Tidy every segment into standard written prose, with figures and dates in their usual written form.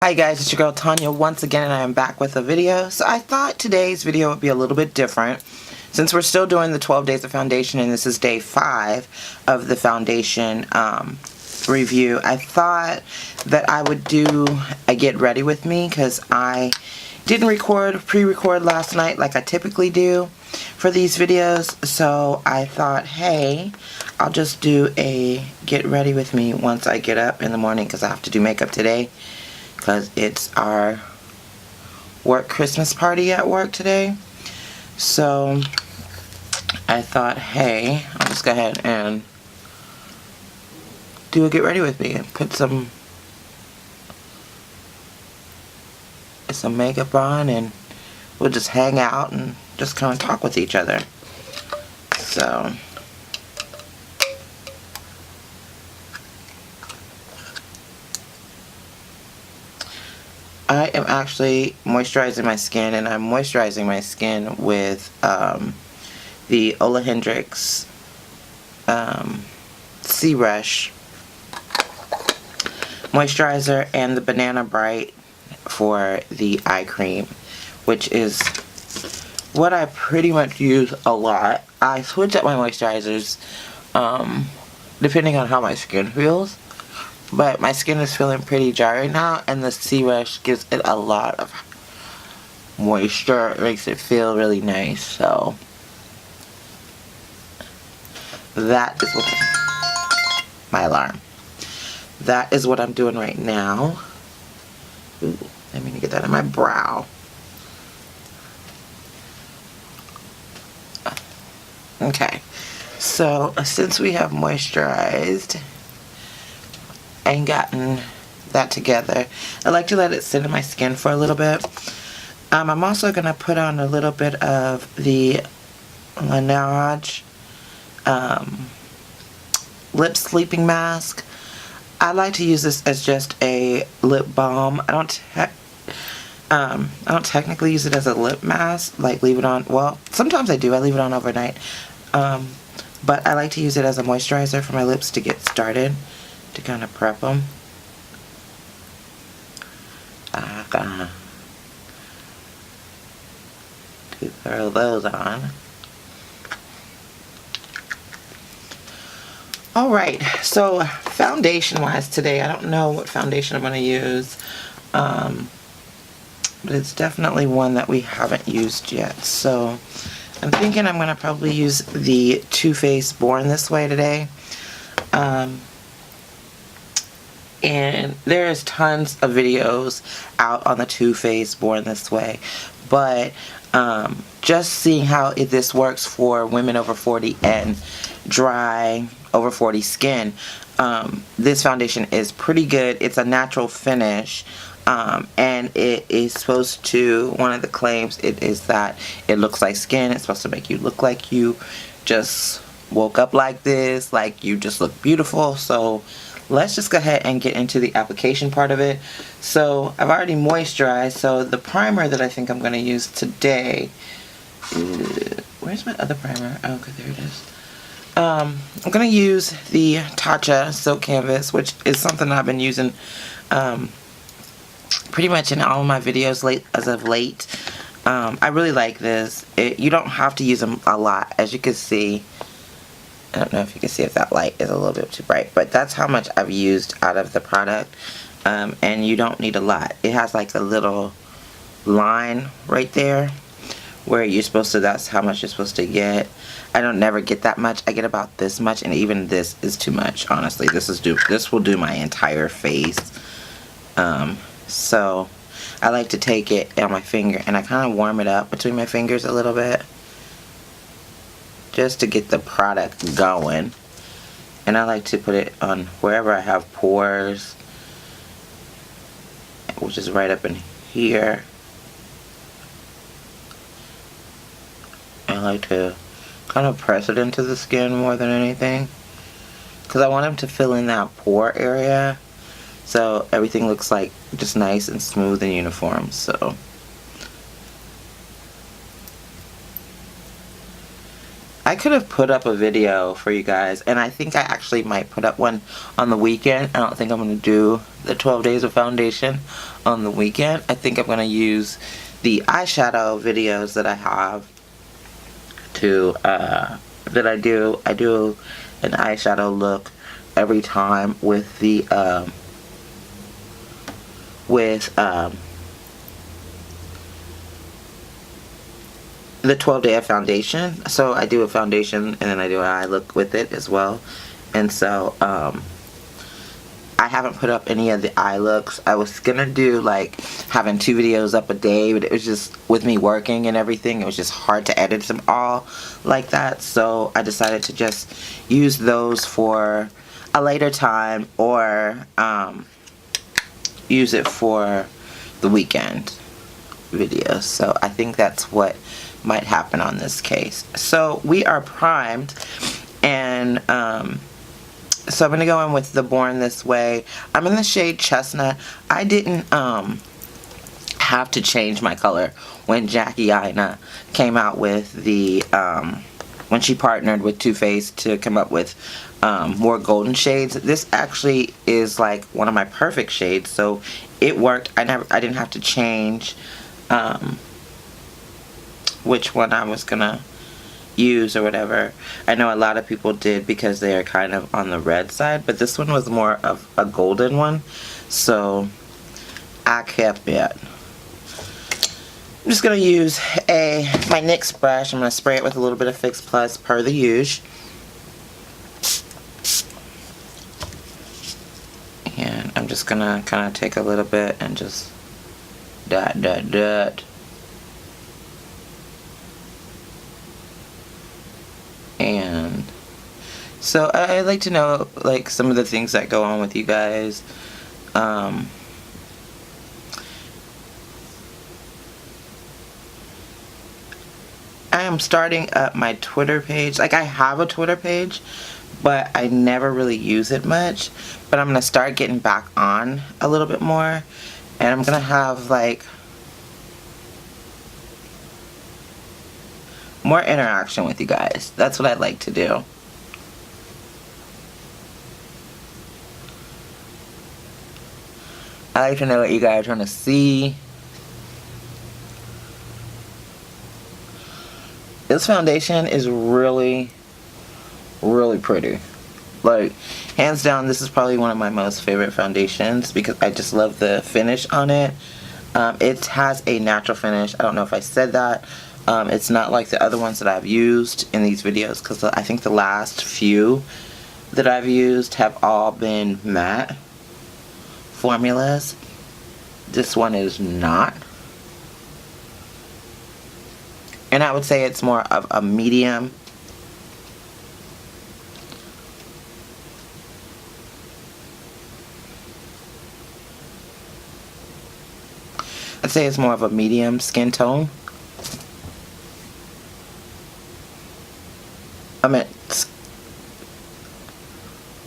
Hi guys, it's your girl Tanya once again, and I am back with a video. So I thought today's video would be a little bit different. Since we're still doing the 12 days of foundation and this is day 5 of the foundation review, I thought that I would do a get ready with me because I didn't pre-record last night like I typically do for these videos. So I thought, hey, I'll just do a get ready with me once I get up in the morning because I have to do makeup today. Because it's our work Christmas party at work today. So I thought, hey, I'll just go ahead and do a get ready with me and put some makeup on, and we'll just hang out and just kind of talk with each other. So I am actually moisturizing my skin, and I'm moisturizing my skin with the Ole Hendrix Sea Rush moisturizer and the Banana Bright for the eye cream, which is what I pretty much use a lot. I switch up my moisturizers depending on how my skin feels. But my skin is feeling pretty dry right now, and the Sea Rush gives it a lot of moisture. It makes it feel really nice. So that is what my alarm. That is what I'm doing right now. Ooh, I mean to get that in my brow. Okay, so since we have moisturized and gotten that together, I like to let it sit in my skin for a little bit. I'm also going to put on a little bit of the Laneige lip sleeping mask. I like to use this as just a lip balm. I don't technically use it as a lip mask, like leave it on. Well, sometimes I do. I leave it on overnight. But I like to use it as a moisturizer for my lips to get started, to kind of prep them. I'm gonna throw those on. Alright, so foundation wise today, I don't know what foundation I'm going to use, but it's definitely one that we haven't used yet. So I'm thinking I'm going to probably use the Too Faced Born This Way today. And there's tons of videos out on the Too Faced Born This Way, but just seeing how this works for women over 40 and dry over 40 skin, this foundation is pretty good. It's a natural finish, and it is supposed to, one of the claims it is that it looks like skin. It's supposed to make you look like you just woke up like this, like you just look beautiful. So let's just go ahead and get into the application part of it. So I've already moisturized, so the primer that I think I'm going to use today, where's my other primer? Oh, okay, there it is. I'm going to use the Tatcha Silk Canvas, which is something I've been using pretty much in all of my videos as of late. I really like this. You don't have to use them a lot, as you can see. I don't know if you can see if that light is a little bit too bright, but that's how much I've used out of the product. And you don't need a lot. It has like a little line right there where you're supposed to, that's how much you're supposed to get. I don't never get that much. I get about this much, and even this is too much, honestly. This will do my entire face. So I like to take it on my finger, and I kind of warm it up between my fingers a little bit, just to get the product going. And I like to put it on wherever I have pores, which is right up in here. I like to kind of press it into the skin more than anything, because I want them to fill in that pore area so everything looks like just nice and smooth and uniform. So I could have put up a video for you guys, and I think I actually might put up one on the weekend. I don't think I'm going to do the 12 days of foundation on the weekend. I think I'm going to use the eyeshadow videos that I have to, that I do an eyeshadow look every time with the, the 12-day of foundation. So I do a foundation and then I do an eye look with it as well. And so I haven't put up any of the eye looks. I was gonna do like having 2 videos up a day, but it was just with me working and everything, it was just hard to edit them all like that. So I decided to just use those for a later time, or use it for the weekend videos. So I think that's what might happen on this case. So we are primed, and so I'm going to go in with the Born This Way. I'm in the shade Chestnut. I didn't have to change my color when Jackie Aina came out with the, when she partnered with Too Faced to come up with more golden shades. This actually is like one of my perfect shades, so it worked. I didn't have to change which one I was gonna use or whatever. I know a lot of people did because they are kind of on the red side, but this one was more of a golden one, so I kept it. I'm just gonna use my NYX brush. I'm gonna spray it with a little bit of Fix Plus per the usual, and I'm just gonna kind of take a little bit and just dot. And so I'd like to know like some of the things that go on with you guys. I am starting up my Twitter page. Like, I have a Twitter page, but I never really use it much. But I'm gonna start getting back on a little bit more, and I'm gonna have like more interaction with you guys. That's what I'd like to do. I like to know what you guys want to see. This foundation is really, really pretty. Like, hands down, this is probably one of my most favorite foundations because I just love the finish on it. It has a natural finish. I don't know if I said that. It's not like the other ones that I've used in these videos, because I think the last few that I've used have all been matte formulas. This one is not. And I would say it's more of a medium. I'd say it's more of a medium skin tone. I meant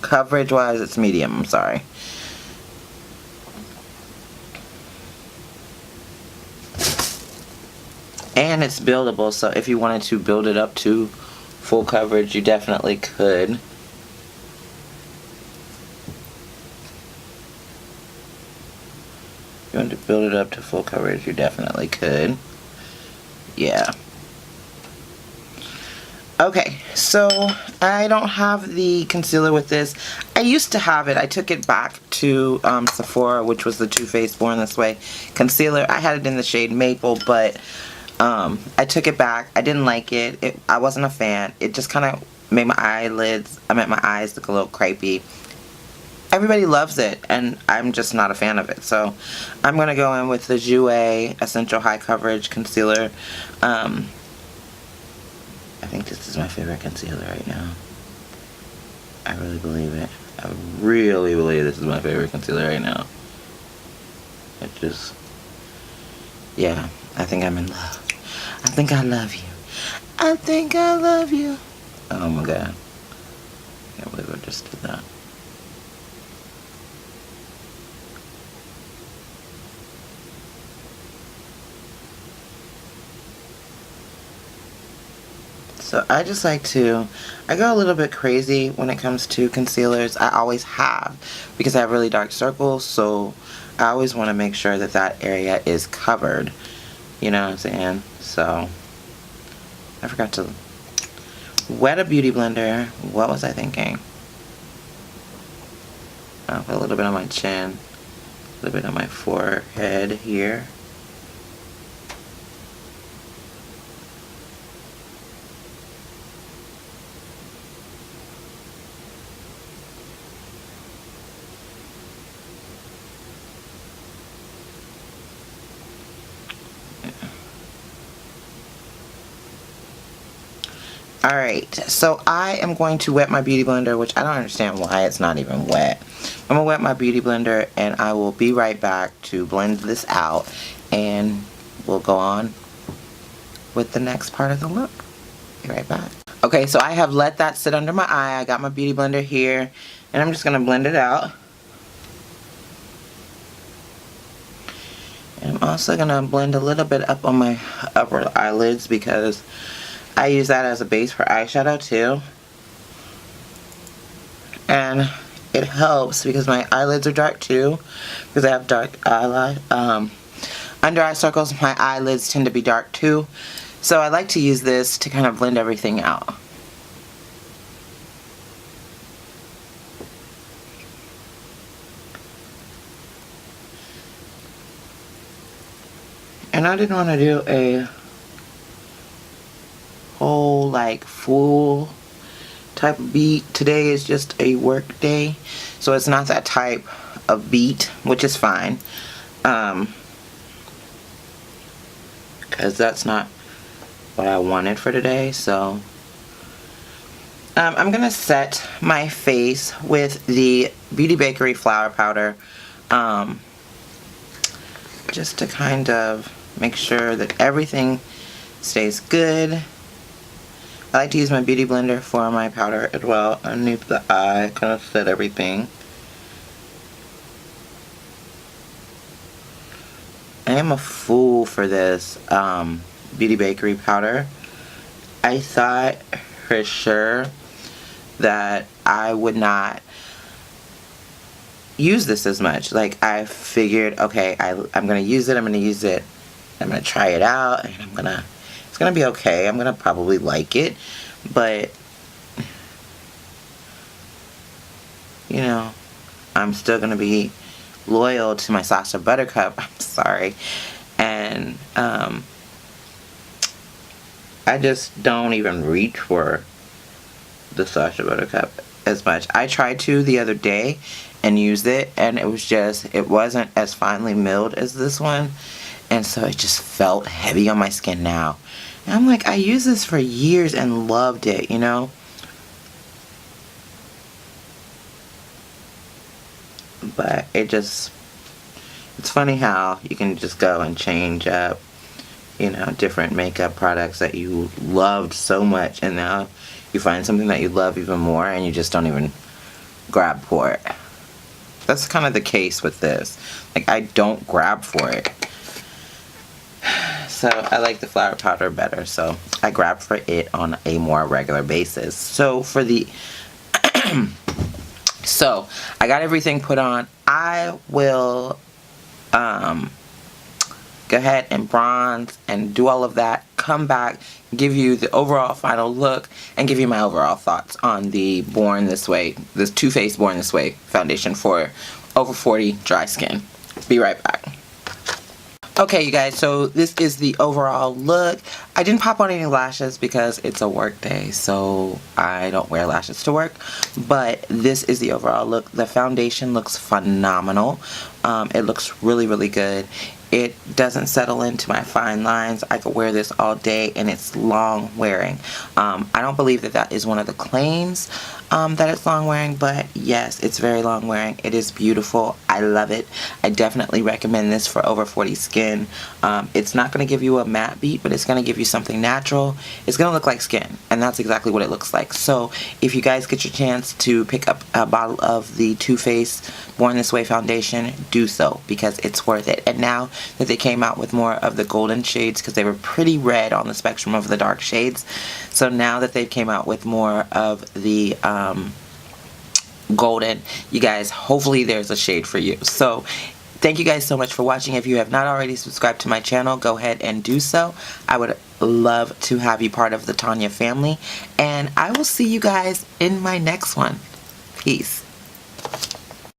coverage wise, it's medium, I'm sorry. And it's buildable, so if you wanted to build it up to full coverage, you definitely could. If you want to build it up to full coverage, you definitely could. Yeah. Okay, so I don't have the concealer with this. I used to have it. I took it back to Sephora, which was the Too Faced Born This Way concealer. I had it in the shade Maple, but I took it back. I didn't like it. I wasn't a fan. It just kind of made my eyelids, my eyes look a little crepey. Everybody loves it, and I'm just not a fan of it. So I'm going to go in with the Jouer Essential High Coverage Concealer. I think this is my favorite concealer right now. I really believe it. I really believe this is my favorite concealer right now. It just, yeah, I think I'm in love. I think I love you. I think I love you. Oh my god. I can't believe I just did that. So I just like to, I go a little bit crazy when it comes to concealers. I always have, because I have really dark circles, so I always want to make sure that that area is covered. You know what I'm saying? So I forgot to wet a beauty blender. What was I thinking? I'll put a little bit on my chin, a little bit on my forehead here. Alright, so I am going to wet my beauty blender, which I don't understand why it's not even wet. I'm going to wet my beauty blender and I will be right back to blend this out, and we'll go on with the next part of the look. Be right back. Okay, so I have let that sit under my eye. I got my beauty blender here and I'm just going to blend it out. And I'm also going to blend a little bit up on my upper eyelids because I use that as a base for eyeshadow too. And it helps because my eyelids are dark too, because I have dark under eye circles. My eyelids tend to be dark too, so I like to use this to kind of blend everything out. And I didn't want to do a whole like full type of beat. Today is just a work day, so it's not that type of beat, which is fine, because that's not what I wanted for today. So I'm gonna set my face with the Beauty Bakery flour powder, just to kind of make sure that everything stays good. I like to use my beauty blender for my powder as well underneath the eye, kind of set everything. I am a fool for this Beauty Bakery powder. I thought for sure that I would not use this as much. Like, I figured, okay, I'm gonna use it, I'm gonna try it out, and it's gonna be okay. I'm gonna probably like it, but you know, I'm still gonna be loyal to my Sacha Buttercup. I'm sorry, and I just don't even reach for the Sacha Buttercup as much. I tried to the other day and used it, and it wasn't as finely milled as this one, and so it just felt heavy on my skin now. And I'm like, I used this for years and loved it, you know? But it's funny how you can just go and change up, you know, different makeup products that you loved so much, and now you find something that you love even more and you just don't even grab for it. That's kind of the case with this. Like, I don't grab for it. So I like the flour powder better, so I grab for it on a more regular basis. So for the so I got everything put on. I will go ahead and bronze and do all of that, come back, give you the overall final look, and give you my overall thoughts on the Born This Way, this Too Faced Born This Way foundation for over 40 dry skin. Be right back. Okay, you guys, so this is the overall look. I didn't pop on any lashes because it's a work day, so I don't wear lashes to work. But this is the overall look. The foundation looks phenomenal. It looks really, really good. It doesn't settle into my fine lines. I could wear this all day, and it's long wearing. I don't believe that that is one of the claims that it's long wearing, but yes, it's very long wearing. It is beautiful. I love it. I definitely recommend this for over 40 skin. It's not going to give you a matte beat, but it's going to give you something natural. It's going to look like skin, and that's exactly what it looks like. So if you guys get your chance to pick up a bottle of the Too Faced Born This Way foundation, do so, because it's worth it. And now that they came out with more of the golden shades because they were pretty red on the spectrum of the dark shades. So now that they've came out with more of the golden, you guys, hopefully there's a shade for you. So thank you guys so much for watching. If you have not already subscribed to my channel, go ahead and do so. I would love to have you part of the Tonya family, and I will see you guys in my next one. Peace.